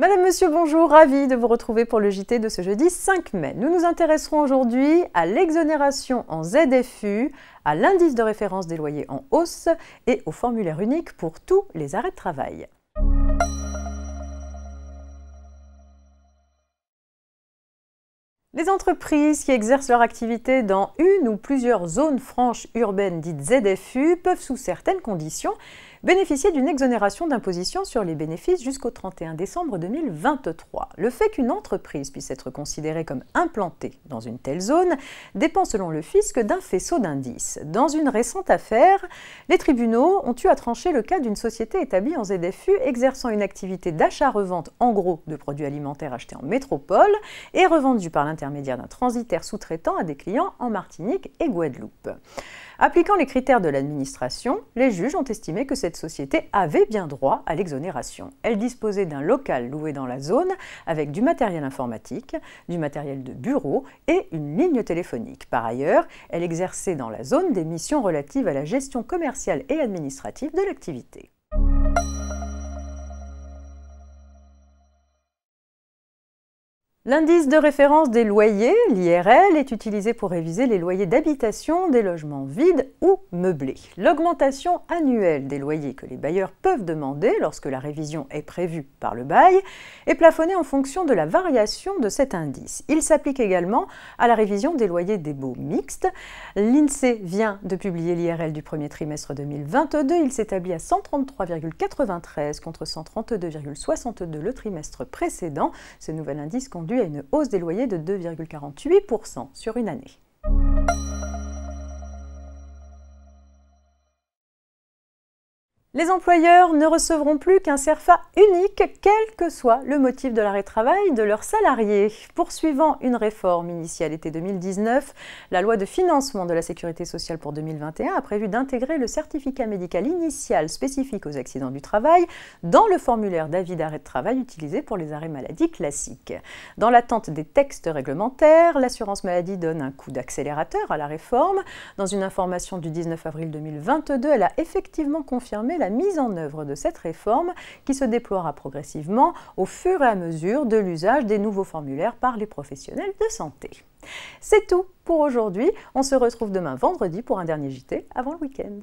Madame, Monsieur, bonjour, ravi de vous retrouver pour le JT de ce jeudi 5 mai. Nous nous intéresserons aujourd'hui à l'exonération en ZFU, à l'indice de référence des loyers en hausse et au formulaire unique pour tous les arrêts de travail. Les entreprises qui exercent leur activité dans une ou plusieurs zones franches urbaines dites ZFU peuvent, sous certaines conditions, bénéficier d'une exonération d'imposition sur les bénéfices jusqu'au 31 décembre 2023. Le fait qu'une entreprise puisse être considérée comme implantée dans une telle zone dépend selon le fisc d'un faisceau d'indices. Dans une récente affaire, les tribunaux ont eu à trancher le cas d'une société établie en ZFU exerçant une activité d'achat-revente en gros de produits alimentaires achetés en métropole et revendus par l'intermédiaire d'un transitaire sous-traitant à des clients en Martinique et Guadeloupe. Appliquant les critères de l'administration, les juges ont estimé que cette société avait bien droit à l'exonération. Elle disposait d'un local loué dans la zone avec du matériel informatique, du matériel de bureau et une ligne téléphonique. Par ailleurs, elle exerçait dans la zone des missions relatives à la gestion commerciale et administrative de l'activité. L'indice de référence des loyers, l'IRL, est utilisé pour réviser les loyers d'habitation des logements vides ou meublés. L'augmentation annuelle des loyers que les bailleurs peuvent demander lorsque la révision est prévue par le bail est plafonnée en fonction de la variation de cet indice. Il s'applique également à la révision des loyers des baux mixtes. L'INSEE vient de publier l'IRL du premier trimestre 2022. Il s'établit à 133,93 contre 132,62 le trimestre précédent. Ce nouvel indice conduit à une hausse des loyers de 2,48% sur une année. Les employeurs ne recevront plus qu'un CERFA unique, quel que soit le motif de l'arrêt de travail de leurs salariés. Poursuivant une réforme initiale été 2019, la loi de financement de la sécurité sociale pour 2021 a prévu d'intégrer le certificat médical initial spécifique aux accidents du travail dans le formulaire d'avis d'arrêt de travail utilisé pour les arrêts maladie classiques. Dans l'attente des textes réglementaires, l'assurance maladie donne un coup d'accélérateur à la réforme. Dans une information du 19 avril 2022, elle a effectivement confirmé la mise en œuvre de cette réforme qui se déploiera progressivement au fur et à mesure de l'usage des nouveaux formulaires par les professionnels de santé. C'est tout pour aujourd'hui. On se retrouve demain vendredi pour un dernier JT avant le week-end.